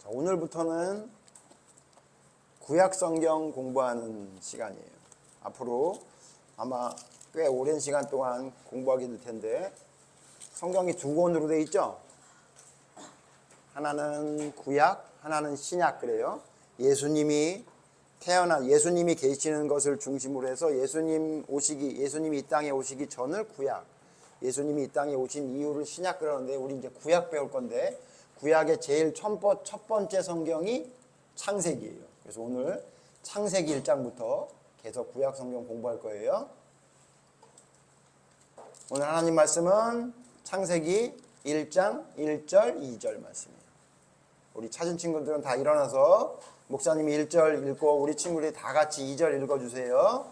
자, 오늘부터는 구약 성경 공부하는 시간이에요. 앞으로 아마 꽤 오랜 시간 동안 공부하게 될 텐데, 성경이 두 권으로 되어 있죠? 하나는 구약, 하나는 신약 그래요. 예수님이 계시는 것을 중심으로 해서 예수님이 이 땅에 오시기 전을 구약, 예수님이 이 땅에 오신 이유를 신약 그러는데, 우리 이제 구약 배울 건데, 구약의 제일 첫 번째 성경이 창세기예요. 그래서 오늘 창세기 1장부터 계속 구약 성경 공부할 거예요. 오늘 하나님 말씀은 창세기 1장 1절 2절 말씀이에요. 우리 찾은 친구들은 다 일어나서 목사님이 1절 읽고 우리 친구들이 다 같이 2절 읽어주세요.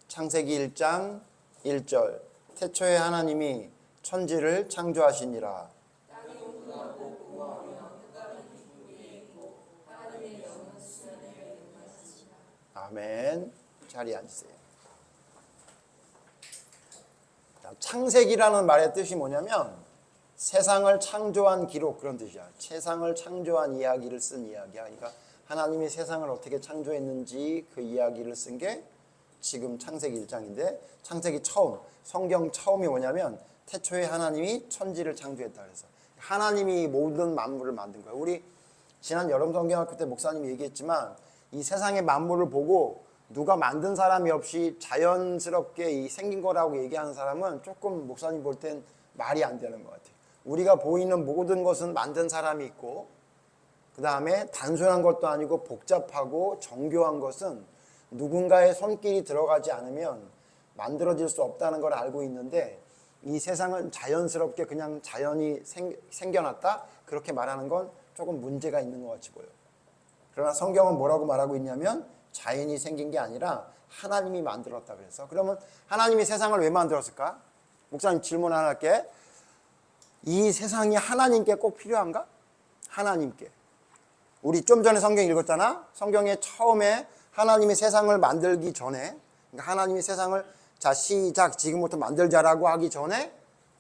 창세기 1장 1절. 태초에 하나님이 천지를 창조하시니라. 아멘. 자리에 앉으세요. 창세기라는 말의 뜻이 뭐냐면 세상을 창조한 기록, 그런 뜻이야. 세상을 창조한 이야기를 쓴 이야기야. 그러니까 하나님이 세상을 어떻게 창조했는지 그 이야기를 쓴 게 지금 창세기 1장인데, 창세기 처음, 성경 처음이 뭐냐면 태초에 하나님이 천지를 창조했다 그래서 하나님이 모든 만물을 만든 거야. 우리 지난 여름 성경학교 때 목사님이 얘기했지만, 이 세상의 만물을 보고 누가 만든 사람이 없이 자연스럽게 생긴 거라고 얘기하는 사람은 조금 목사님 볼 땐 말이 안 되는 것 같아요. 우리가 보이는 모든 것은 만든 사람이 있고, 그 다음에 단순한 것도 아니고 복잡하고 정교한 것은 누군가의 손길이 들어가지 않으면 만들어질 수 없다는 걸 알고 있는데, 이 세상은 자연스럽게 그냥 자연이 생겨났다? 그렇게 말하는 건 조금 문제가 있는 것 같이 보여요. 그러나 성경은 뭐라고 말하고 있냐면 자연이 생긴 게 아니라 하나님이 만들었다 그래서. 그러면 하나님이 세상을 왜 만들었을까? 목사님 질문 하나 할게. 이 세상이 하나님께 꼭 필요한가? 하나님께. 우리 좀 전에 성경 읽었잖아? 성경에 처음에 하나님이 세상을 만들기 전에, 그러니까 하나님이 세상을 자 시작 지금부터 만들자라고 하기 전에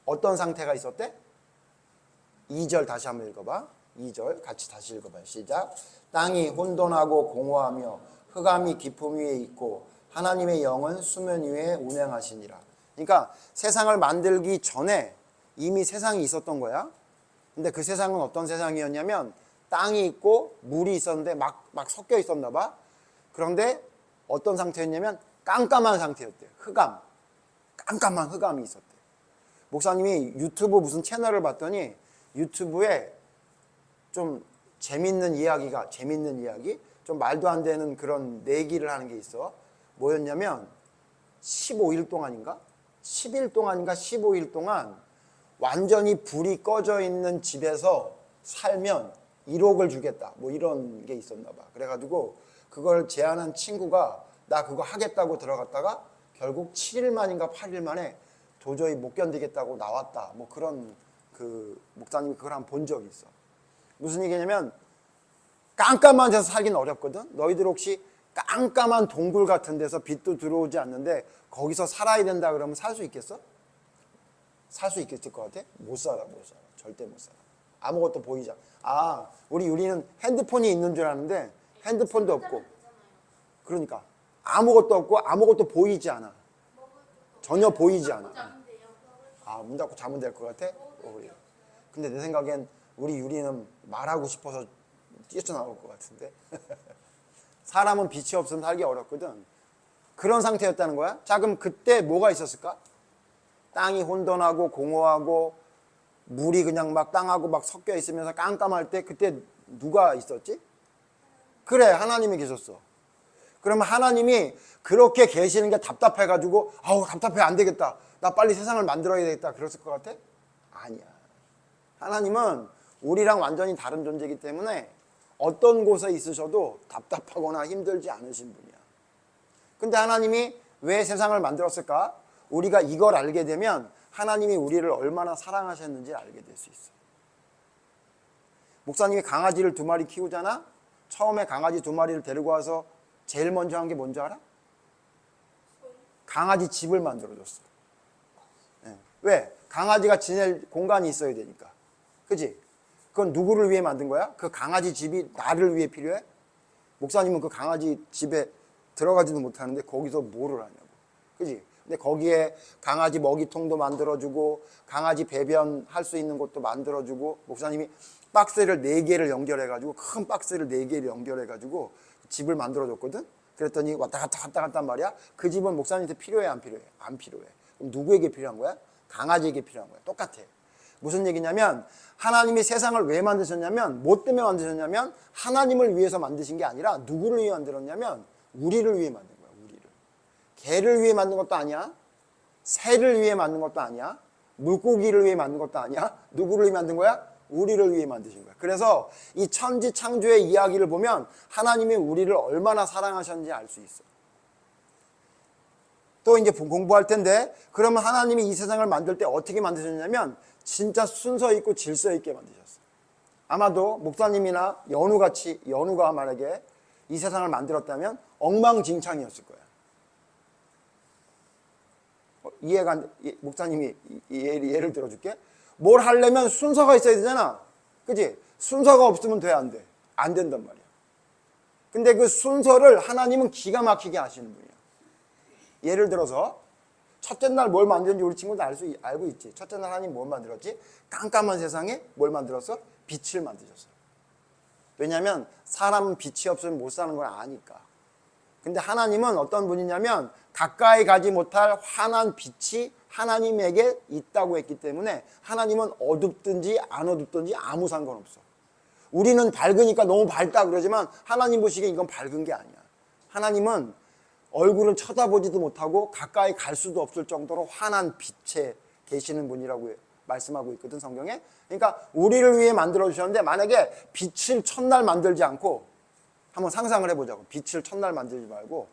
어떤 상태가 있었대? 2절 다시 한번 읽어봐. 2절 같이 다시 읽어봐요. 시작. 땅이 혼돈하고 공허하며 흑암이 깊음 위에 있고 하나님의 영은 수면 위에 운행하시니라. 그러니까 세상을 만들기 전에 이미 세상이 있었던 거야. 근데 그 세상은 어떤 세상이었냐면 땅이 있고 물이 있었는데 막 섞여 있었나 봐. 그런데 어떤 상태였냐면 깜깜한 상태였대요. 깜깜한 흑암이 있었대요. 목사님이 유튜브 무슨 채널을 봤더니 유튜브에 좀 재밌는 이야기? 좀 말도 안 되는 그런 내기를 하는 게 있어. 뭐였냐면 15일 동안인가 15일 동안 완전히 불이 꺼져 있는 집에서 살면 1억을 주겠다. 뭐 이런 게 있었나 봐. 그래가지고 그걸 제안한 친구가 나 그거 하겠다고 들어갔다가 결국 7일 만인가 8일 만에 도저히 못 견디겠다고 나왔다. 뭐 그런 목사님이 그걸 한번 본 적이 있어. 무슨 얘기냐면 깜깜한 데서 살기는 어렵거든. 너희들 혹시 깜깜한 동굴 같은 데서 빛도 들어오지 않는데 거기서 살아야 된다 그러면 살 수 있겠어? 살 수 있겠을 것 같아? 못 살아. 절대 못 살아. 아무것도 보이지 않아. 우리 유리는 핸드폰이 있는 줄 아는데 핸드폰도 없고, 그러니까 아무것도 없고 아무것도 보이지 않아. 전혀 보이지 않아. 문 닫고 자면 될 것 같아? 근데 내 생각엔 우리 유리는 말하고 싶어서 뛰쳐나올 것 같은데. 사람은 빛이 없으면 살기 어렵거든. 그런 상태였다는 거야. 자, 그럼 그때 뭐가 있었을까? 땅이 혼돈하고 공허하고 물이 그냥 막 땅하고 막 섞여 있으면서 깜깜할 때 그때 누가 있었지? 그래, 하나님이 계셨어. 그러면 하나님이 그렇게 계시는 게 답답해가지고 답답해, 안 되겠다, 나 빨리 세상을 만들어야 되겠다 그랬을 것 같아? 아니야. 하나님은 우리랑 완전히 다른 존재이기 때문에 어떤 곳에 있으셔도 답답하거나 힘들지 않으신 분이야. 근데 하나님이 왜 세상을 만들었을까? 우리가 이걸 알게 되면 하나님이 우리를 얼마나 사랑하셨는지 알게 될 수 있어. 목사님이 강아지를 2마리 키우잖아? 처음에 강아지 2마리를 데리고 와서 제일 먼저 한 게 뭔지 알아? 강아지 집을 만들어줬어. 왜? 강아지가 지낼 공간이 있어야 되니까. 그지? 그건 누구를 위해 만든 거야? 그 강아지 집이 나를 위해 필요해? 목사님은 그 강아지 집에 들어가지도 못하는데 거기서 뭐를 하냐고. 그지? 근데 거기에 강아지 먹이통도 만들어주고 강아지 배변할 수 있는 곳도 만들어주고 목사님이 박스를 4개를 연결해가지고 큰 박스를 4개를 연결해가지고 집을 만들어줬거든? 그랬더니 왔다 갔다 한단 말이야. 그 집은 목사님한테 필요해 안 필요해? 안 필요해. 그럼 누구에게 필요한 거야? 강아지에게 필요한 거야. 똑같아. 무슨 얘기냐면 하나님이 세상을 왜 만드셨냐면 뭐 때문에 만드셨냐면 하나님을 위해서 만드신 게 아니라 누구를 위해 만들었냐면 우리를 위해 만든 거야. 우리를. 개를 위해 만든 것도 아니야. 새를 위해 만든 것도 아니야. 물고기를 위해 만든 것도 아니야. 누구를 위해 만든 거야? 우리를 위해 만드신 거야. 그래서 이 천지 창조의 이야기를 보면 하나님이 우리를 얼마나 사랑하셨는지 알 수 있어. 또 이제 공부할 텐데 그러면 하나님이 이 세상을 만들 때 어떻게 만드셨냐면 진짜 순서 있고 질서 있게 만드셨어. 아마도 목사님이나 연우가 만약에 이 세상을 만들었다면 엉망진창이었을 거야. 이해가 안 돼? 목사님이 예를 들어줄게. 뭘 하려면 순서가 있어야 되잖아. 그치? 순서가 없으면 돼, 안 돼? 안 된단 말이야. 근데 그 순서를 하나님은 기가 막히게 하시는 분이야. 예를 들어서 첫째 날 뭘 만드는지 우리 친구도 알고 있지. 첫째 날 하나님 뭘 만들었지? 깜깜한 세상에 뭘 만들었어? 빛을 만드셨어. 왜냐하면 사람은 빛이 없으면 못 사는 걸 아니까. 근데 하나님은 어떤 분이냐면 가까이 가지 못할 환한 빛이 하나님에게 있다고 했기 때문에 하나님은 어둡든지 안 어둡든지 아무 상관없어. 우리는 밝으니까 너무 밝다 그러지만 하나님 보시기에 이건 밝은 게 아니야. 하나님은 얼굴을 쳐다보지도 못하고 가까이 갈 수도 없을 정도로 환한 빛에 계시는 분이라고 말씀하고 있거든, 성경에. 그러니까 우리를 위해 만들어 주셨는데 만약에 빛을 첫날 만들지 않고 한번 상상을 해보자고. 빛을 첫날 만들지 말고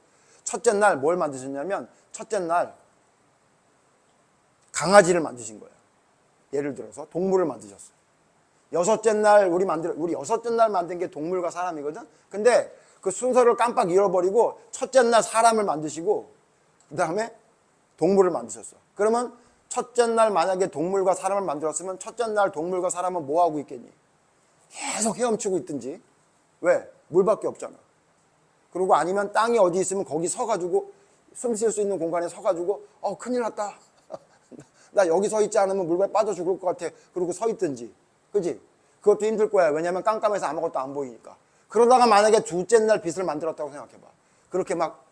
첫째 날 뭘 만드셨냐면 첫째 날 강아지를 만드신 거예요. 예를 들어서 동물을 만드셨어요. 여섯째 날 우리 여섯째 날 만든 게 동물과 사람이거든. 근데 그 순서를 깜빡 잃어버리고 첫째 날 사람을 만드시고 그 다음에 동물을 만드셨어. 그러면 첫째 날 만약에 동물과 사람을 만들었으면 첫째 날 동물과 사람은 뭐 하고 있겠니? 계속 헤엄치고 있든지. 왜? 물밖에 없잖아. 그리고 아니면 땅이 어디 있으면 거기 서가지고 숨 쉴 수 있는 공간에 서가지고 큰일 났다. 나 여기 서 있지 않으면 물에 빠져 죽을 것 같아. 그러고 서 있든지. 그지? 그것도 힘들 거야. 왜냐면 깜깜해서 아무것도 안 보이니까. 그러다가 만약에 둘째 날 빛을 만들었다고 생각해봐. 그렇게 막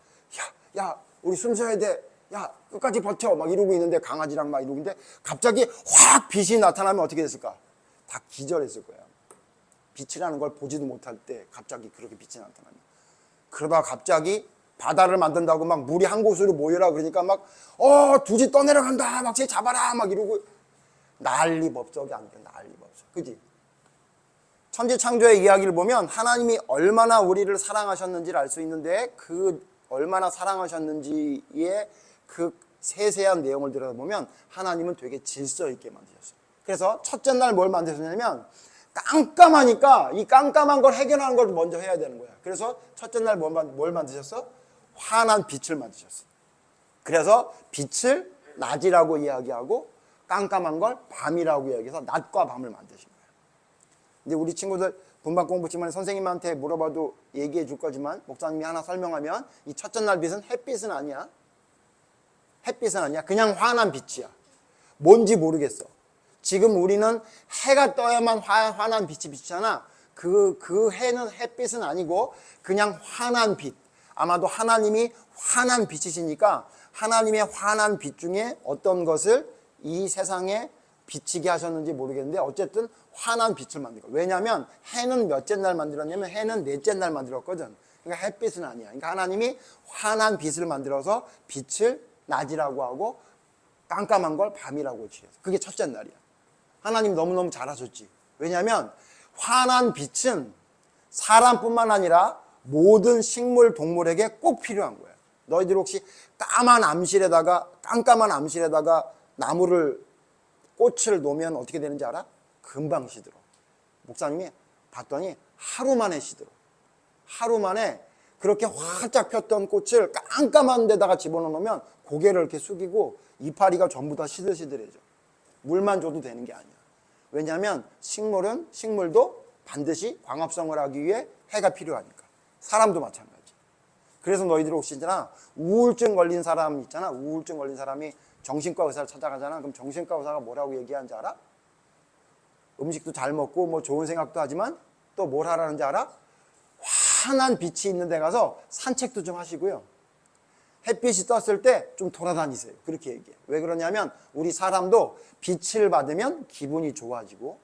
야 우리 숨 쉬어야 돼. 야 끝까지 버텨. 막 이러고 있는데 강아지랑 막 이러고 있는데 갑자기 확 빛이 나타나면 어떻게 됐을까? 다 기절했을 거야. 빛이라는 걸 보지도 못할 때 갑자기 그렇게 빛이 나타나면. 그러다가 갑자기 바다를 만든다고 막 물이 한 곳으로 모여라 그러니까 막 두지 떠내려간다. 막 쟤 잡아라. 막 이러고 난리 법석이 안 돼. 난리 법석. 그지? 천지창조의 이야기를 보면 하나님이 얼마나 우리를 사랑하셨는지를 알 수 있는데 그 얼마나 사랑하셨는지의 그 세세한 내용을 들여다보면 하나님은 되게 질서 있게 만드셨어요. 그래서 첫째 날 뭘 만드셨냐면 깜깜하니까 이 깜깜한 걸 해결하는 걸 먼저 해야 되는 거야. 그래서 첫째 날 뭘 만드셨어? 환한 빛을 만드셨어. 그래서 빛을 낮이라고 이야기하고 깜깜한 걸 밤이라고 이야기해서 낮과 밤을 만드신 거예요. 근데 우리 친구들 분반 공부지만 선생님한테 물어봐도 얘기해 줄 거지만 목사님이 하나 설명하면 이 첫째 날 빛은 햇빛은 아니야. 햇빛은 아니야. 그냥 환한 빛이야. 뭔지 모르겠어. 지금 우리는 해가 떠야만 환한 빛이 비치잖아. 그 해는 햇빛은 아니고 그냥 환한 빛. 아마도 하나님이 환한 빛이시니까 하나님의 환한 빛 중에 어떤 것을 이 세상에 비치게 하셨는지 모르겠는데 어쨌든 환한 빛을 만든 거예요. 왜냐하면 해는 몇째 날 만들었냐면 해는 넷째 날 만들었거든. 그러니까 햇빛은 아니야. 그러니까 하나님이 환한 빛을 만들어서 빛을 낮이라고 하고 깜깜한 걸 밤이라고 지어서 그게 첫째 날이야. 하나님 너무너무 잘하셨지. 왜냐하면 환한 빛은 사람뿐만 아니라 모든 식물, 동물에게 꼭 필요한 거야. 너희들 혹시 깜깜한 암실에다가 나무를 꽃을 놓으면 어떻게 되는지 알아? 금방 시들어. 목사님이 봤더니 하루 만에 시들어. 하루 만에 그렇게 활짝 폈던 꽃을 깜깜한 데다가 집어넣으면 고개를 이렇게 숙이고 이파리가 전부 다 시들시들해져. 물만 줘도 되는 게 아니야. 왜냐하면 식물도 반드시 광합성을 하기 위해 해가 필요하니까. 사람도 마찬가지. 그래서 너희들 혹시 있잖아, 우울증 걸린 사람 있잖아. 우울증 걸린 사람이 정신과 의사를 찾아가잖아. 그럼 정신과 의사가 뭐라고 얘기하는지 알아? 음식도 잘 먹고 뭐 좋은 생각도 하지만 또 뭘 하라는지 알아? 환한 빛이 있는 데 가서 산책도 좀 하시고요. 햇빛이 떴을 때 좀 돌아다니세요. 그렇게 얘기해. 왜 그러냐면 우리 사람도 빛을 받으면 기분이 좋아지고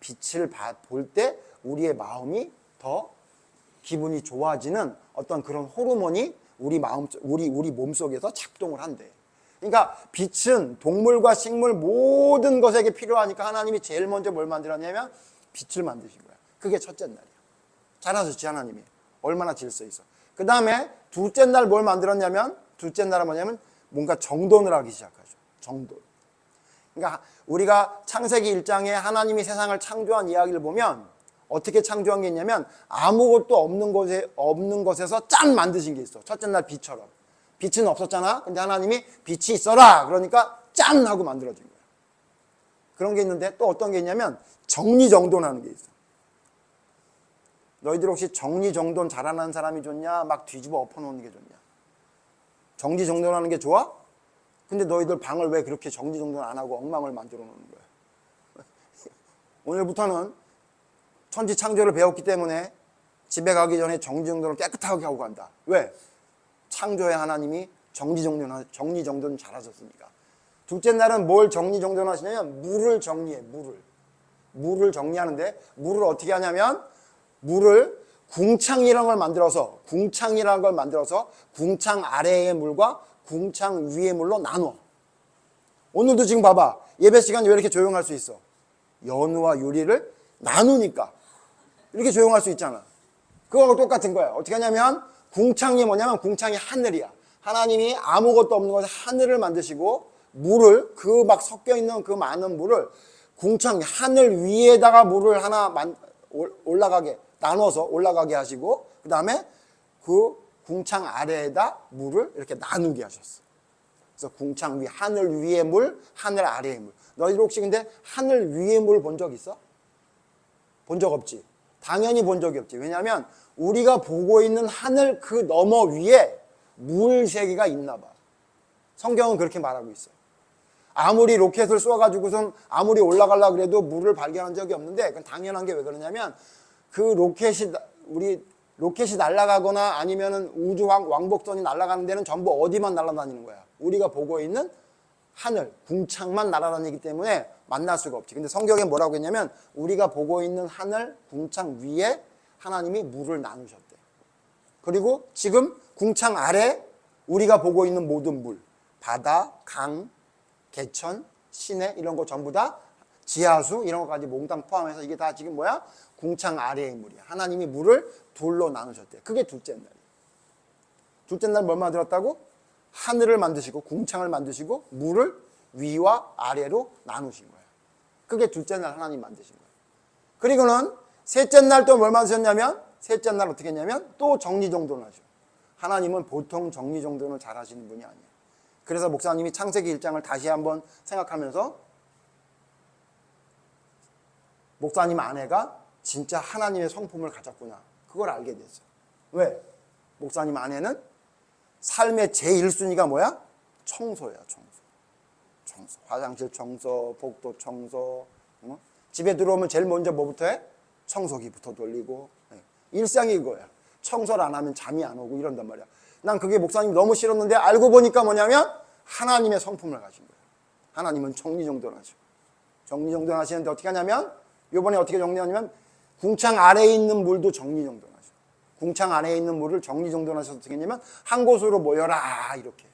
빛을 볼 때 우리의 마음이 더 기분이 좋아지는 어떤 그런 호르몬이 우리 몸속에서 작동을 한대. 그러니까 빛은 동물과 식물 모든 것에게 필요하니까 하나님이 제일 먼저 뭘 만들었냐면 빛을 만드신 거야. 그게 첫째 날이야. 잘하셨지 하나님이. 얼마나 질서 있어. 그 다음에 둘째 날 뭘 만들었냐면 둘째 날은 뭐냐면 뭔가 정돈을 하기 시작하죠. 정돈. 그러니까 우리가 창세기 1장에 하나님이 세상을 창조한 이야기를 보면 어떻게 창조한 게 있냐면 아무것도 없는 것에서 짠 만드신 게 있어. 첫째 날 빛처럼. 빛은 없었잖아. 근데 하나님이 빛이 있어라. 그러니까 짠 하고 만들어진 거야. 그런 게 있는데 또 어떤 게 있냐면 정리정돈하는 게 있어. 너희들 혹시 정리정돈 잘하는 사람이 좋냐? 막 뒤집어 엎어놓는 게 좋냐? 정리정돈하는 게 좋아? 근데 너희들 방을 왜 그렇게 정리정돈 안 하고 엉망을 만들어 놓는 거야? 오늘부터는 천지창조를 배웠기 때문에 집에 가기 전에 정리정돈을 깨끗하게 하고 간다. 왜? 창조의 하나님이 정리정돈 잘하셨으니까. 둘째 날은 뭘 정리정돈 하시냐면 물을 정리해. 물을 정리하는데 물을 어떻게 하냐면 물을 궁창이라는 걸 만들어서 궁창 아래의 물과 궁창 위의 물로 나눠. 오늘도 지금 봐봐. 예배 시간이 왜 이렇게 조용할 수 있어? 연우와 유리를 나누니까 이렇게 조용할 수 있잖아. 그거하고 똑같은 거야. 어떻게 하냐면 궁창이 뭐냐면 궁창이 하늘이야. 하나님이 아무것도 없는 곳에 하늘을 만드시고 물을 그 막 섞여 있는 그 많은 물을 궁창 하늘 위에다가 물을 하나 올라가게 나눠서 올라가게 하시고 그 다음에 그 궁창 아래에다 물을 이렇게 나누게 하셨어. 그래서 궁창 위 하늘 위의 물, 하늘 아래의 물. 너희들 혹시 근데 하늘 위의 물 본 적 있어? 본 적 없지? 당연히 본 적이 없지. 왜냐하면 우리가 보고 있는 하늘 그 너머 위에 물 세계가 있나 봐. 성경은 그렇게 말하고 있어. 아무리 로켓을 쏘아가지고선 아무리 올라가려고 그래도 물을 발견한 적이 없는데 그건 당연한 게 왜 그러냐면 그 로켓이 날아가거나 아니면은 우주 왕복선이 날아가는 데는 전부 어디만 날아다니는 거야? 우리가 보고 있는 하늘, 궁창만 날아다니기 때문에 만날 수가 없지. 근데 성경에 뭐라고 했냐면 우리가 보고 있는 하늘, 궁창 위에 하나님이 물을 나누셨대. 그리고 지금 궁창 아래 우리가 보고 있는 모든 물, 바다, 강, 개천, 시내 이런 거 전부 다 지하수 이런 것까지 몽땅 포함해서 이게 다 지금 뭐야? 궁창 아래의 물이야. 하나님이 물을 둘로 나누셨대. 그게 둘째 날이야. 둘째 날 뭘 만들었다고? 하늘을 만드시고 궁창을 만드시고 물을 위와 아래로 나누신 거야. 그게 둘째 날 하나님 만드신 거야. 그리고는 셋째 날 또 뭘 만드셨냐면 셋째 날 어떻게 했냐면 또 정리정돈을 하셔. 하나님은 보통 정리정돈을 잘 하시는 분이 아니야. 그래서 목사님이 창세기 1장을 다시 한번 생각하면서 목사님 아내가 진짜 하나님의 성품을 가졌구나. 그걸 알게 됐어. 왜? 목사님 아내는 삶의 제1순위가 뭐야? 청소야, 청소. 화장실 청소, 복도 청소. 집에 들어오면 제일 먼저 뭐부터 해? 청소기부터 돌리고. 일상이 이거야. 청소를 안 하면 잠이 안 오고 이런단 말이야. 난 그게 목사님 너무 싫었는데 알고 보니까 뭐냐면 하나님의 성품을 가진 거야. 하나님은 정리정돈하죠. 정리정돈하시는데 어떻게 하냐면 이번에 어떻게 정리하냐면 궁창 아래에 있는 물도 정리정돈하죠. 궁창 아래에 있는 물을 정리정돈하셔서 어떻게 했냐면 한 곳으로 모여라 이렇게.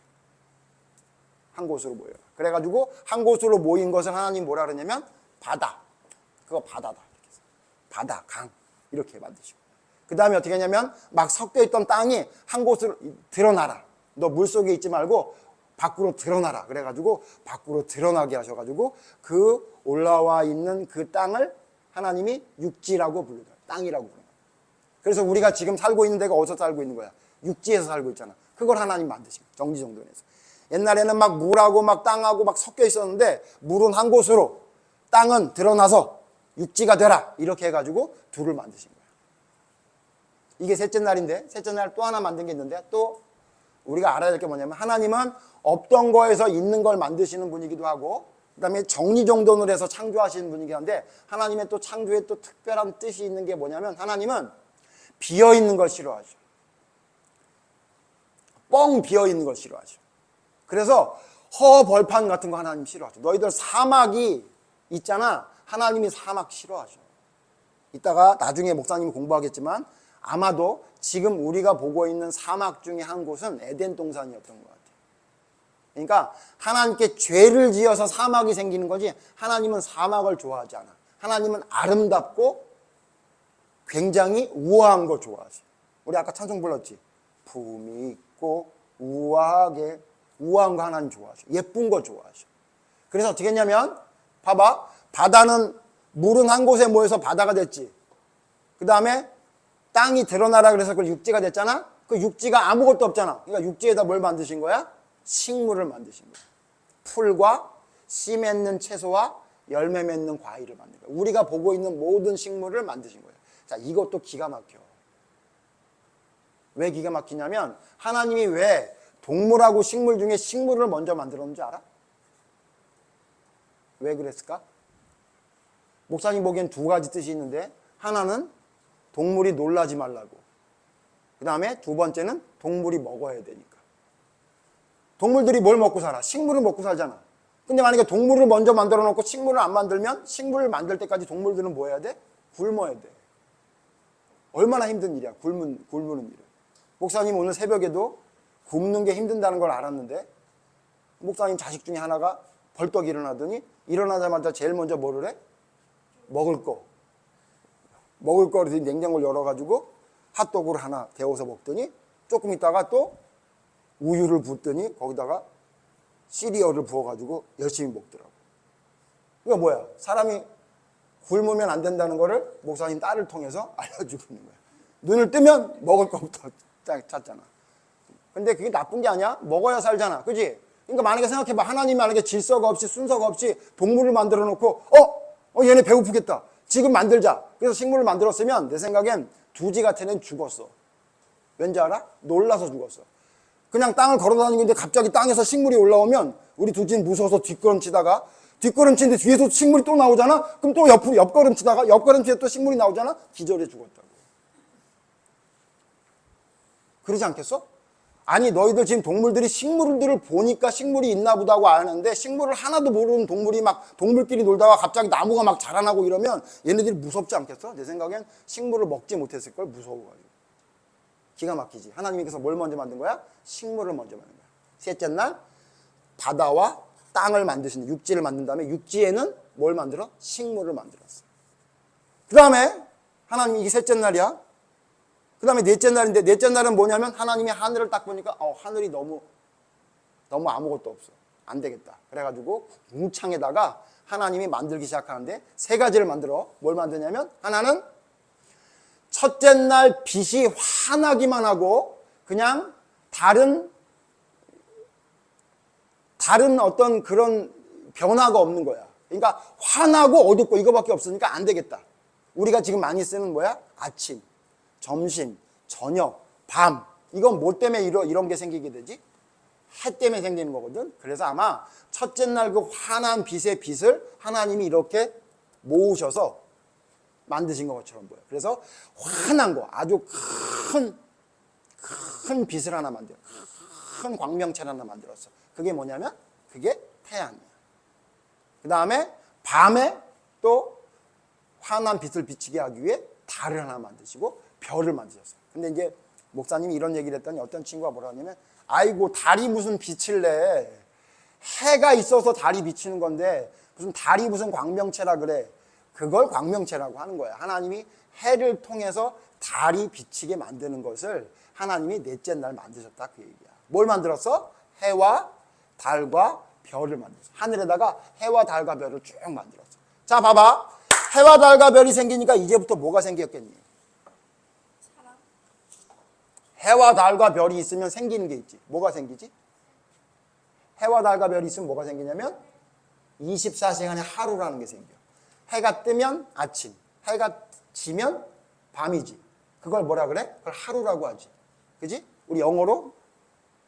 한 곳으로 모여라. 그래가지고 한 곳으로 모인 것을 하나님 뭐라 그러냐면 바다. 그거 바다다. 이렇게 해서. 바다, 강 이렇게 만드시고. 그 다음에 어떻게 하냐면 막 섞여있던 땅이 한 곳으로 드러나라. 너 물속에 있지 말고 밖으로 드러나라. 그래가지고 밖으로 드러나게 하셔가지고 그 올라와 있는 그 땅을 하나님이 육지라고 부르다. 땅이라고 부르다. 그래서 우리가 지금 살고 있는 데가 어디서 살고 있는 거야? 육지에서 살고 있잖아. 그걸 하나님 만드신 거야. 정리정돈해서. 옛날에는 막 물하고 막 땅하고 막 섞여 있었는데 물은 한 곳으로 땅은 드러나서 육지가 되라 이렇게 해가지고 둘을 만드신 거예요. 이게 셋째 날인데 셋째 날 또 하나 만든 게 있는데 또 우리가 알아야 될 게 뭐냐면 하나님은 없던 거에서 있는 걸 만드시는 분이기도 하고 그 다음에 정리정돈을 해서 창조하시는 분이긴 한데 하나님의 또 창조에 또 특별한 뜻이 있는 게 뭐냐면 하나님은 비어있는 걸 싫어하죠. 뻥 비어있는 걸 싫어하죠. 그래서 허벌판 같은 거 하나님 싫어하죠. 너희들 사막이 있잖아. 하나님이 사막 싫어하죠. 이따가 나중에 목사님이 공부하겠지만 아마도 지금 우리가 보고 있는 사막 중에 한 곳은 에덴 동산이었던 것 같아요. 그러니까 하나님께 죄를 지어서 사막이 생기는 거지 하나님은 사막을 좋아하지 않아. 하나님은 아름답고 굉장히 우아한 거 좋아하죠. 우리 아까 찬송 불렀지. 품이 있고 우아하게 우아한 거 하나님 좋아하죠. 예쁜 거 좋아하죠. 그래서 어떻게 했냐면 봐봐. 바다는 물은 한 곳에 모여서 바다가 됐지. 그 다음에 땅이 드러나라 그래서 그 육지가 됐잖아. 그 육지가 아무것도 없잖아. 그러니까 육지에다 뭘 만드신 거야? 식물을 만드신 거야. 풀과 씨 맺는 채소와 열매 맺는 과일을 만든 거야. 우리가 보고 있는 모든 식물을 만드신 거예요. 자, 이것도 기가 막혀. 왜 기가 막히냐면 하나님이 왜 동물하고 식물 중에 식물을 먼저 만들었는지 알아? 왜 그랬을까? 목사님 보기엔 두 가지 뜻이 있는데 하나는 동물이 놀라지 말라고. 그 다음에 두 번째는 동물이 먹어야 되니까. 동물들이 뭘 먹고 살아? 식물을 먹고 살잖아. 근데 만약에 동물을 먼저 만들어 놓고 식물을 안 만들면 식물을 만들 때까지 동물들은 뭐 해야 돼? 굶어야 돼. 얼마나 힘든 일이야. 굶는 일은. 목사님 오늘 새벽에도 굶는 게 힘든다는 걸 알았는데 목사님 자식 중에 하나가 벌떡 일어나더니 일어나자마자 제일 먼저 뭐를 해? 먹을 거 그래서 냉장고를 열어가지고 핫도그를 하나 데워서 먹더니 조금 있다가 또 우유를 붓더니 거기다가 시리얼을 부어가지고 열심히 먹더라고. 이거 뭐야? 사람이 굶으면 안 된다는 거를 목사님 딸을 통해서 알려주고 있는 거야. 눈을 뜨면 먹을 거부터 찾잖아. 근데 그게 나쁜 게 아니야? 먹어야 살잖아. 그지? 그러니까 만약에 생각해봐. 하나님이 만약에 질서가 없이 순서가 없이 동물을 만들어 놓고 얘네 배고프겠다. 지금 만들자. 그래서 식물을 만들었으면 내 생각엔 두지 같은 애는 죽었어. 왠지 알아? 놀라서 죽었어. 그냥 땅을 걸어다니는데 갑자기 땅에서 식물이 올라오면 우리 두지는 무서워서 뒷걸음치는데 뒤에서 식물이 또 나오잖아? 그럼 또 옆걸음치다가 옆걸음치에 또 식물이 나오잖아? 기절해 죽었다고. 그러지 않겠어? 아니 너희들 지금 동물들이 식물들을 보니까 식물이 있나 보다고 아는데 식물을 하나도 모르는 동물이 막 동물끼리 놀다가 갑자기 나무가 막 자라나고 이러면 얘네들이 무섭지 않겠어? 내 생각엔 식물을 먹지 못했을 걸 무서워가지고. 기가 막히지. 하나님이 그래서 뭘 먼저 만든 거야? 식물을 먼저 만든 거야. 셋째 날 바다와 땅을 만드신 육지를 만든 다음에 육지에는 뭘 만들어? 식물을 만들었어. 그 다음에 하나님이 이게 셋째 날이야. 그 다음에 넷째 날인데 넷째 날은 뭐냐면 하나님이 하늘을 딱 보니까 하늘이 너무 아무것도 없어. 안 되겠다. 그래가지고 궁창에다가 하나님이 만들기 시작하는데 세 가지를 만들어. 뭘 만드냐면 하나는 첫째 날 빛이 환하기만 하고 그냥 다른 어떤 그런 변화가 없는 거야. 그러니까 환하고 어둡고 이거밖에 없으니까 안 되겠다. 우리가 지금 많이 쓰는 뭐야? 아침, 점심, 저녁, 밤. 이건 뭐 때문에 이런 게 생기게 되지? 해 때문에 생기는 거거든. 그래서 아마 첫째 날 그 환한 빛의 빛을 하나님이 이렇게 모으셔서 만드신 것처럼 보여. 그래서 환한 거, 아주 큰 빛을 하나 만들어. 큰 광명체를 하나 만들었어. 그게 뭐냐면 그게 태양이야. 그 다음에 밤에 또 환한 빛을 비치게 하기 위해 달을 하나 만드시고 별을 만드셨어요. 근데 이제 목사님이 이런 얘기를 했더니 어떤 친구가 뭐라 하냐면 아이고 달이 무슨 빛을 내. 해가 있어서 달이 비치는 건데 무슨 달이 무슨 광명체라 그래. 그걸 광명체라고 하는 거야. 하나님이 해를 통해서 달이 비치게 만드는 것을 하나님이 넷째 날 만드셨다 그 얘기야. 뭘 만들었어? 해와 달과 별을 만들었어. 하늘에다가 해와 달과 별을 쭉 만들었어. 자 봐봐. 해와 달과 별이 생기니까 이제부터 뭐가 생겼겠니? 사람? 해와 달과 별이 있으면 생기는 게 있지. 뭐가 생기지? 해와 달과 별이 있으면 뭐가 생기냐면 24시간의 하루라는 게 생겨. 해가 뜨면 아침, 해가 지면 밤이지. 그걸 뭐라 그래? 그걸 하루라고 하지. 그지? 우리 영어로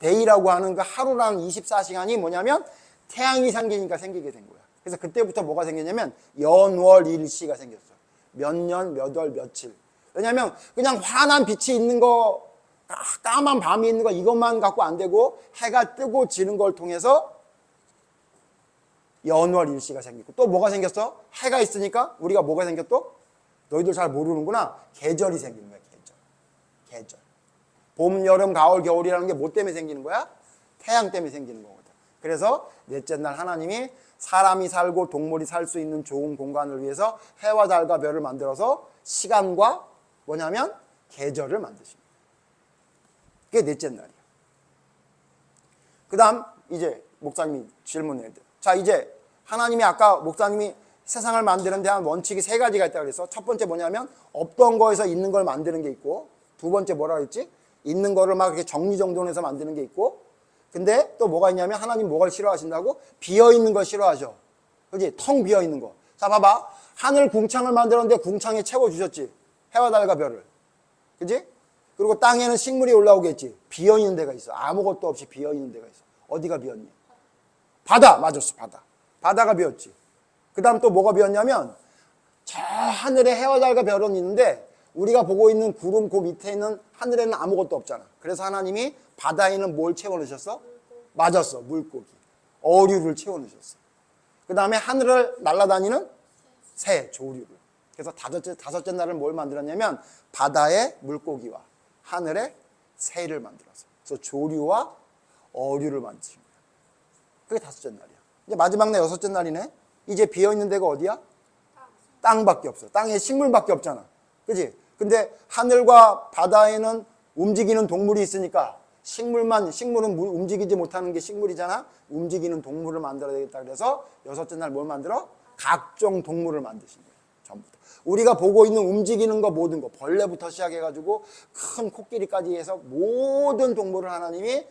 day라고 하는 그 하루라는 24시간이 뭐냐면 태양이 생기니까 생기게 된 거야. 그래서 그때부터 뭐가 생겼냐면 연월일시가 생겼어. 몇 년, 몇 월, 며칠. 왜냐면 그냥 환한 빛이 있는 거, 까만 밤이 있는 거 이것만 갖고 안 되고 해가 뜨고 지는 걸 통해서 연월일시가 생기고 또 뭐가 생겼어? 해가 있으니까 우리가 뭐가 생겼어? 너희들 잘 모르는구나. 계절이 생기는 거야. 계절. 봄, 여름, 가을, 겨울이라는 게 뭐 때문에 생기는 거야? 태양 때문에 생기는 거거든. 그래서 넷째 날 하나님이 사람이 살고 동물이 살 수 있는 좋은 공간을 위해서 해와 달과 별을 만들어서 시간과 뭐냐면 계절을 만드신 거예요. 그게 넷째 날이야. 그 다음 이제 목사님이 질문해야 돼. 자, 이제 하나님이 아까 목사님이 세상을 만드는 데 한 원칙이 세 가지가 있다고 그랬어. 첫 번째 뭐냐면 없던 거에서 있는 걸 만드는 게 있고, 두 번째 뭐라 그랬지? 있는 거를 막 이렇게 정리정돈해서 만드는 게 있고, 근데 또 뭐가 있냐면 하나님 뭐가 싫어하신다고? 비어있는 걸 싫어하셔. 그렇지? 텅 비어있는 거. 자, 봐봐. 하늘 궁창을 만들었는데 궁창에 채워주셨지. 해와 달과 별을. 그렇지? 그리고 땅에는 식물이 올라오겠지. 비어있는 데가 있어. 아무것도 없이 비어있는 데가 있어. 어디가 비었니? 바다. 맞았어. 바다. 바다가 비었지. 그 다음 또 뭐가 비었냐면 저 하늘에 해와 달과 별은 있는데 우리가 보고 있는 구름 그 밑에 있는 하늘에는 아무것도 없잖아. 그래서 하나님이 바다에는 뭘 채워넣으셨어? 맞았어. 물고기. 어류를 채워넣으셨어. 그 다음에 하늘을 날아다니는 새, 조류를. 그래서 다섯째 날은 뭘 만들었냐면 바다의 물고기와 하늘의 새를 만들었어. 그래서 조류와 어류를 만드신 거야. 그게 다섯째 날이야. 이제 마지막 날 여섯째 날이네. 이제 비어있는 데가 어디야? 땅밖에 없어. 땅에 식물밖에 없잖아. 그치? 근데 하늘과 바다에는 움직이는 동물이 있으니까 식물은 움직이지 못하는 게 식물이잖아. 움직이는 동물을 만들어야 되겠다. 그래서 여섯째 날 뭘 만들어? 각종 동물을 만드신 거예요. 전부 다. 우리가 보고 있는 움직이는 거 모든 거, 벌레부터 시작해가지고 큰 코끼리까지 해서 모든 동물을 하나님이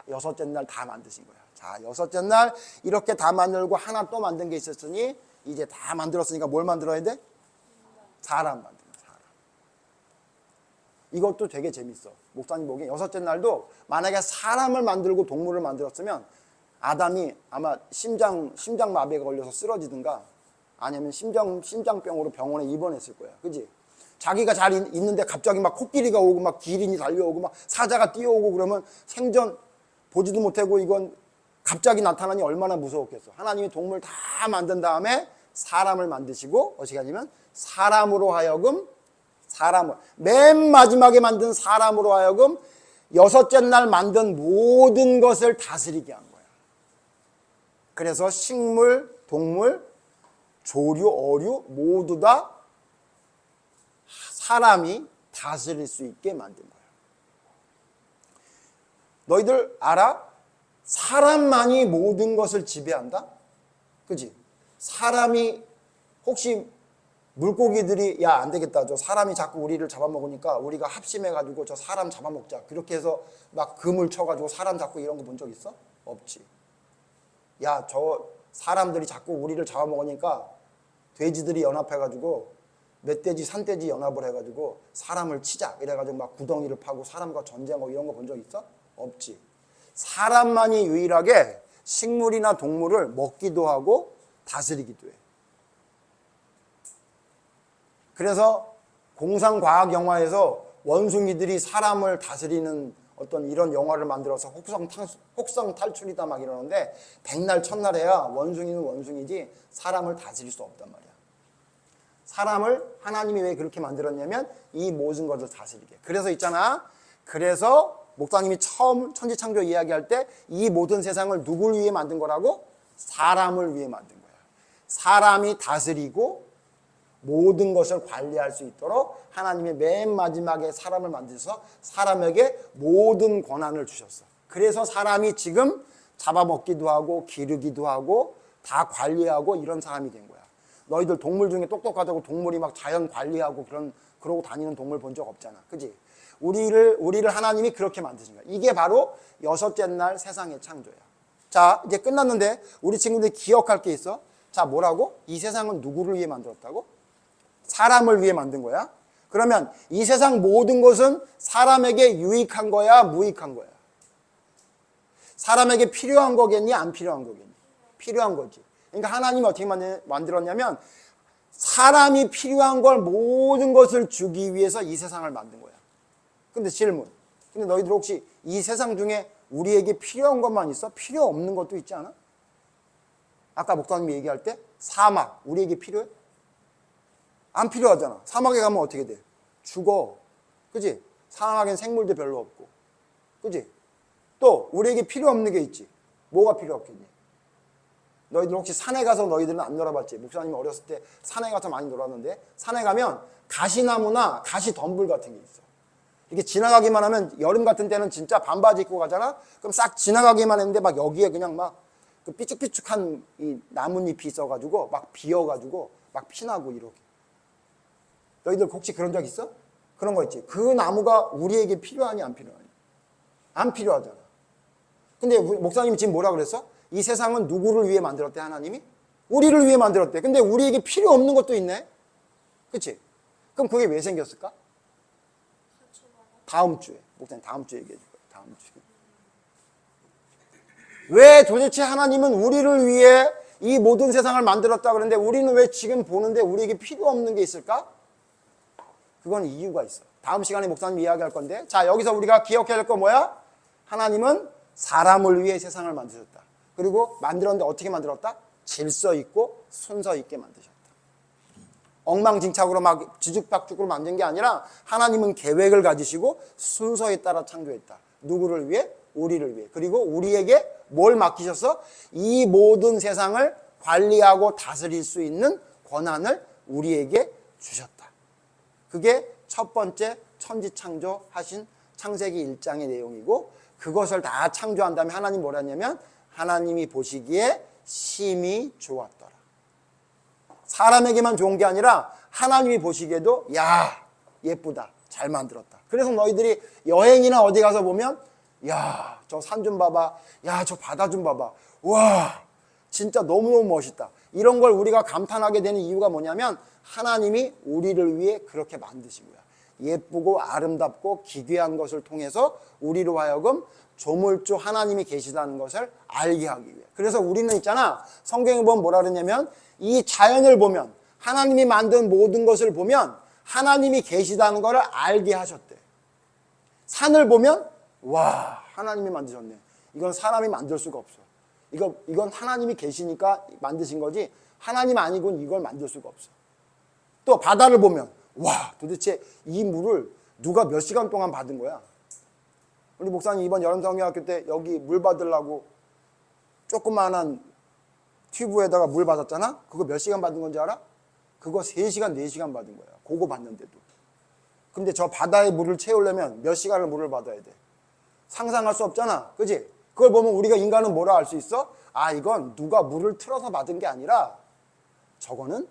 여섯째 날 다 만드신 거야. 자, 여섯째 날 이렇게 다 만들고 하나 또 만든 게 있었으니 이제 다 만들었으니까 뭘 만들어야 돼? 사람 만드는 사람. 이것도 되게 재밌어. 목사님 보기엔 여섯째 날도 만약에 사람을 만들고 동물을 만들었으면 아담이 아마 심장마비가 걸려서 쓰러지든가 아니면 심장병으로 병원에 입원했을 거야. 그지? 자기가 잘 있는데 갑자기 막 코끼리가 오고 막 기린이 달려오고 막 사자가 뛰어오고 그러면 생전 보지도 못하고 이건 갑자기 나타나니 얼마나 무서웠겠어. 하나님이 동물 다 만든 다음에 사람을 만드시고 어떻게 하냐면 사람으로 하여금 맨 마지막에 만든 사람으로 하여금 여섯째 날 만든 모든 것을 다스리게 한 거야. 그래서 식물, 동물, 조류, 어류 모두 다 사람이 다스릴 수 있게 만든 거야. 너희들 알아? 사람만이 모든 것을 지배한다? 그치? 사람이 혹시 물고기들이 야, 안 되겠다. 저 사람이 자꾸 우리를 잡아먹으니까 우리가 합심해가지고 저 사람 잡아먹자. 그렇게 해서 막 금을 쳐가지고 사람 잡고 이런 거 본 적 있어? 없지. 야, 저 사람들이 자꾸 우리를 잡아먹으니까 돼지들이 연합해가지고 멧돼지, 산돼지 연합을 해가지고 사람을 치자. 이래가지고 막 구덩이를 파고 사람과 전쟁하고 이런 거 본 적 있어? 없지. 사람만이 유일하게 식물이나 동물을 먹기도 하고 다스리기도 해. 그래서 공상과학 영화에서 원숭이들이 사람을 다스리는 어떤 이런 영화를 만들어서 혹성 탈출이다 막 이러는데 백날 첫날에야 원숭이는 원숭이지 사람을 다스릴 수 없단 말이야. 사람을 하나님이 왜 그렇게 만들었냐면 이 모든 것을 다스리게. 그래서 있잖아. 그래서 목사님이 처음 천지창조 이야기할 때 이 모든 세상을 누굴 위해 만든 거라고? 사람을 위해 만든 거야. 사람이 다스리고 모든 것을 관리할 수 있도록 하나님이 맨 마지막에 사람을 만드셔서 사람에게 모든 권한을 주셨어. 그래서 사람이 지금 잡아먹기도 하고 기르기도 하고 다 관리하고 이런 사람이 된 거야. 너희들 동물 중에 똑똑하다고 동물이 막 자연 관리하고 그러고 다니는 동물 본 적 없잖아. 그지? 우리를 하나님이 그렇게 만드신 거야. 이게 바로 여섯째 날 세상의 창조야. 자, 이제 끝났는데 우리 친구들이 기억할 게 있어. 자, 뭐라고? 이 세상은 누구를 위해 만들었다고? 사람을 위해 만든 거야. 그러면 이 세상 모든 것은 사람에게 유익한 거야, 무익한 거야? 사람에게 필요한 거겠니, 안 필요한 거겠니? 필요한 거지. 그러니까 하나님이 어떻게 만들었냐면 사람이 필요한 걸 모든 것을 주기 위해서 이 세상을 만든 거야. 근데 질문. 근데 너희들 혹시 이 세상 중에 우리에게 필요한 것만 있어? 필요 없는 것도 있지 않아? 아까 목사님이 얘기할 때 사막, 우리에게 필요해? 안 필요하잖아. 사막에 가면 어떻게 돼? 죽어. 그지? 사막엔 생물도 별로 없고. 그지? 또 우리에게 필요 없는 게 있지. 뭐가 필요 없겠니? 너희들 혹시 산에 가서 너희들은 안 놀아봤지? 목사님이 어렸을 때 산에 가서 많이 놀았는데 산에 가면 가시나무나 가시덤불 같은 게 있어. 이렇게 지나가기만 하면 여름 같은 때는 진짜 반바지 입고 가잖아? 그럼 싹 지나가기만 했는데 막 여기에 그냥 막 그 삐쭉삐쭉한 이 나뭇잎이 있어가지고 막 비어가지고 막 피나고 이렇게. 너희들 혹시 그런 적 있어? 그런 거 있지. 그 나무가 우리에게 필요하니 안 필요하니? 안 필요하잖아. 근데 목사님이 지금 뭐라 그랬어? 이 세상은 누구를 위해 만들었대, 하나님이? 우리를 위해 만들었대. 근데 우리에게 필요 없는 것도 있네? 그치? 그럼 그게 왜 생겼을까? 다음 주에. 목사님 다음 주에 얘기해 줄 거예요. 다음 주에. 왜 도대체 하나님은 우리를 위해 이 모든 세상을 만들었다 그러는데 우리는 왜 지금 보는데 우리에게 필요 없는 게 있을까? 그건 이유가 있어. 다음 시간에 목사님 이야기할 건데, 자, 여기서 우리가 기억해야 할 거 뭐야? 하나님은 사람을 위해 세상을 만드셨다. 그리고 만들었는데 어떻게 만들었다? 질서 있고 순서 있게 만드셨다. 엉망진창으로 막 뒤죽박죽으로 만든 게 아니라 하나님은 계획을 가지시고 순서에 따라 창조했다. 누구를 위해? 우리를 위해. 그리고 우리에게 뭘 맡기셨어? 이 모든 세상을 관리하고 다스릴 수 있는 권한을 우리에게 주셨다. 그게 첫 번째 천지창조하신 창세기 1장의 내용이고, 그것을 다 창조한 다음에 하나님 뭐라 했냐면 하나님이 보시기에 심히 좋았더라. 사람에게만 좋은 게 아니라 하나님이 보시기에도 야, 예쁘다, 잘 만들었다. 그래서 너희들이 여행이나 어디 가서 보면 야, 저 산 좀 봐봐, 야, 저 바다 좀 봐봐, 와, 진짜 너무너무 멋있다. 이런 걸 우리가 감탄하게 되는 이유가 뭐냐면 하나님이 우리를 위해 그렇게 만드신 거야. 예쁘고 아름답고 기괴한 것을 통해서 우리로 하여금 조물주 하나님이 계시다는 것을 알게 하기 위해. 그래서 우리는 있잖아, 성경에 보면 뭐라 그러냐면 이 자연을 보면, 하나님이 만든 모든 것을 보면 하나님이 계시다는 것을 알게 하셨대. 산을 보면 와, 하나님이 만드셨네. 이건 사람이 만들 수가 없어. 이건 하나님이 계시니까 만드신 거지 하나님 아니고는 이걸 만들 수가 없어. 또 바다를 보면 와, 도대체 이 물을 누가 몇 시간 동안 받은 거야? 우리 목사님 이번 여름성경학교 때 여기 물 받으려고 조그만한 튜브에다가 물 받았잖아? 그거 몇 시간 받은 건지 알아? 그거 3시간, 4시간 받은 거야. 그거 받는데도. 근데 저 바다에 물을 채우려면 몇 시간을 물을 받아야 돼? 상상할 수 없잖아. 그지? 그걸 보면 우리가 인간은 뭐라 알 수 있어? 아, 이건 누가 물을 틀어서 받은 게 아니라 저거는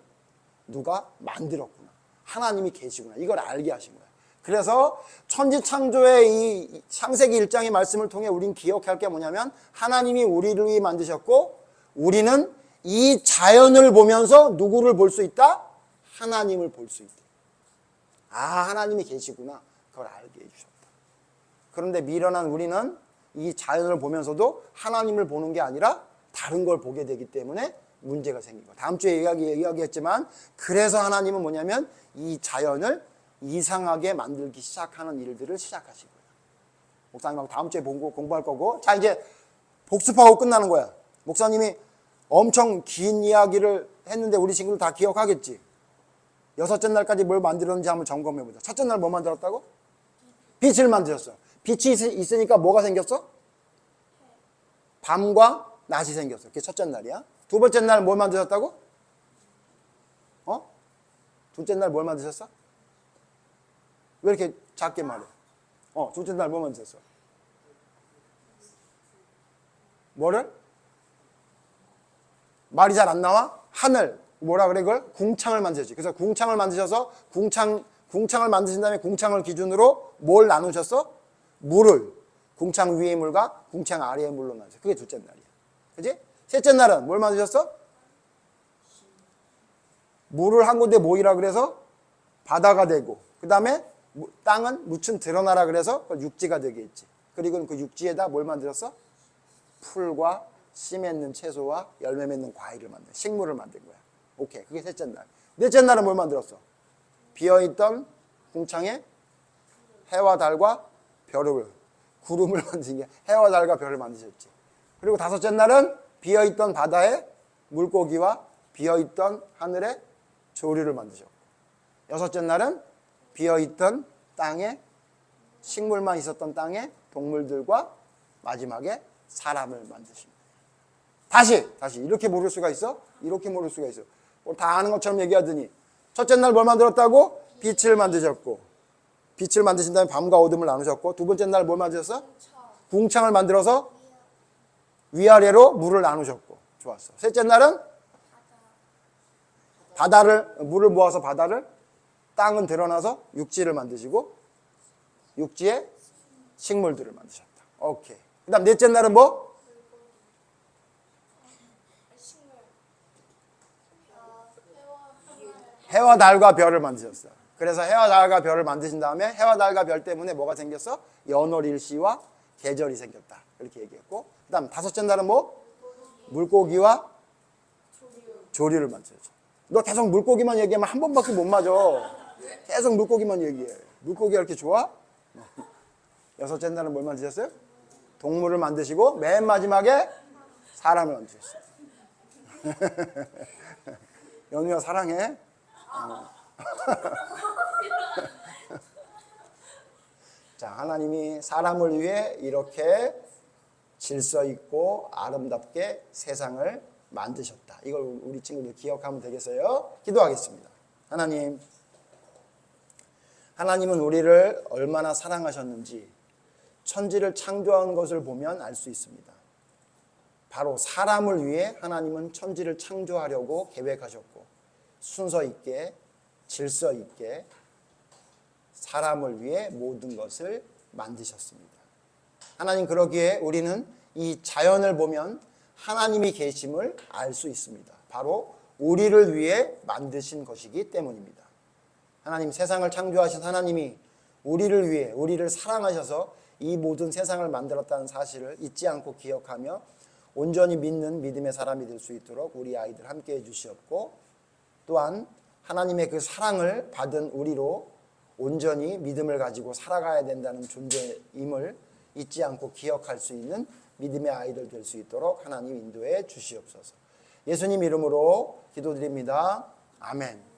누가 만들었구나. 하나님이 계시구나. 이걸 알게 하신 거야. 그래서 천지창조의 이 창세기 1장의 말씀을 통해 우린 기억할 게 뭐냐면 하나님이 우리를 위해 만드셨고 우리는 이 자연을 보면서 누구를 볼 수 있다? 하나님을 볼 수 있다. 아, 하나님이 계시구나. 그걸 알게 해주셨다. 그런데 미련한 우리는 이 자연을 보면서도 하나님을 보는 게 아니라 다른 걸 보게 되기 때문에 문제가 생기고, 다음 주에 이야기했지만 그래서 하나님은 뭐냐면 이 자연을 이상하게 만들기 시작하는 일들을 시작하신 거예요. 목사님하고 다음 주에 공부할 거고, 자, 이제 복습하고 끝나는 거야. 목사님이 엄청 긴 이야기를 했는데 우리 친구들 다 기억하겠지? 6째 날까지 뭘 만들었는지 한번 점검해보자. 첫째 날 뭐 만들었다고? 빛을 만드셨어. 빛이 있으니까 뭐가 생겼어? 밤과 낮이 생겼어. 그게 첫째 날이야. 두 번째 날 뭘 만드셨다고? 둘째 날 뭘 만드셨어? 왜 이렇게 작게 말해? 둘째 날 뭐 만드셨어? 뭐를? 말이 잘 안 나와? 하늘. 뭐라 그래 그걸? 궁창을 만드셨지. 그래서 궁창을 만드셔서 궁창을 만드신 다음에 궁창을 기준으로 뭘 나누셨어? 물을 궁창 위의 물과 궁창 아래의 물로 나누셨어. 그게 둘째 날이야. 그지? 셋째 날은 뭘 만드셨어? 물을 한 군데 모이라 그래서 바다가 되고, 그 다음에 땅은 무춘 드러나라 그래서 그걸 육지가 되게 했지. 그리고 그 육지에다 뭘 만들었어? 풀과 씨 맺는 채소와 열매 맺는 과일을 만든, 식물을 만든 거야. 오케이, 그게 셋째 날. 넷째 날은 뭘 만들었어? 비어있던 궁창에 해와 달과 별을, 구름을 만든 게 해와 달과 별을 만드셨지. 그리고 다섯째 날은 비어있던 바다에 물고기와 비어있던 하늘에 조류를 만드셨고, 여섯째 날은 비어있던 땅에 식물만 있었던 땅에 동물들과 마지막에 사람을 만드십니다. 다시 이렇게 모를 수가 있어? 이렇게 모를 수가 있어. 다 아는 것처럼 얘기하더니 첫째 날 뭘 만들었다고? 빛을 만드셨고, 빛을 만드신 다음에 밤과 어둠을 나누셨고, 두 번째 날 뭘 만드셨어? 궁창을 만들어서 위아래로 물을 나누셨고, 좋았어. 셋째 날은 물을 모아서 바다를, 땅은 드러나서 육지를 만드시고 육지에 식물들을 만드셨다. 오케이. 그 다음 넷째 날은 뭐? 해와 달과 별을 만드셨어요. 그래서 해와 달과 별을 만드신 다음에 해와 달과 별 때문에 뭐가 생겼어? 연월일시와 계절이 생겼다. 이렇게 얘기했고, 그 다음 다섯째 날은 뭐? 물고기와 조류를 만드셨죠. 너 계속 물고기만 얘기하면 한 번밖에 못 맞아. 계속 물고기만 얘기해. 물고기가 이렇게 좋아? 여섯째 날은 뭘 만드셨어요? 동물을 만드시고 맨 마지막에 사람을 만드셨어요. 연우야 사랑해. 자, 하나님이 사람을 위해 이렇게 질서 있고 아름답게 세상을 만드셨다. 이걸 우리 친구들 기억하면 되겠어요? 기도하겠습니다. 하나님은 우리를 얼마나 사랑하셨는지 천지를 창조한 것을 보면 알 수 있습니다. 바로 사람을 위해 하나님은 천지를 창조하려고 계획하셨고, 순서 있게 질서 있게 사람을 위해 모든 것을 만드셨습니다. 하나님, 그러기에 우리는 이 자연을 보면 하나님이 계심을 알 수 있습니다. 바로 우리를 위해 만드신 것이기 때문입니다. 하나님, 세상을 창조하신 하나님이 우리를 위해, 우리를 사랑하셔서 이 모든 세상을 만들었다는 사실을 잊지 않고 기억하며 온전히 믿는 믿음의 사람이 될 수 있도록 우리 아이들 함께 해주시옵고, 또한 하나님의 그 사랑을 받은 우리로 온전히 믿음을 가지고 살아가야 된다는 존재임을 잊지 않고 기억할 수 있는 믿음의 아이들 될 수 있도록 하나님 인도해 주시옵소서. 예수님 이름으로 기도드립니다. 아멘.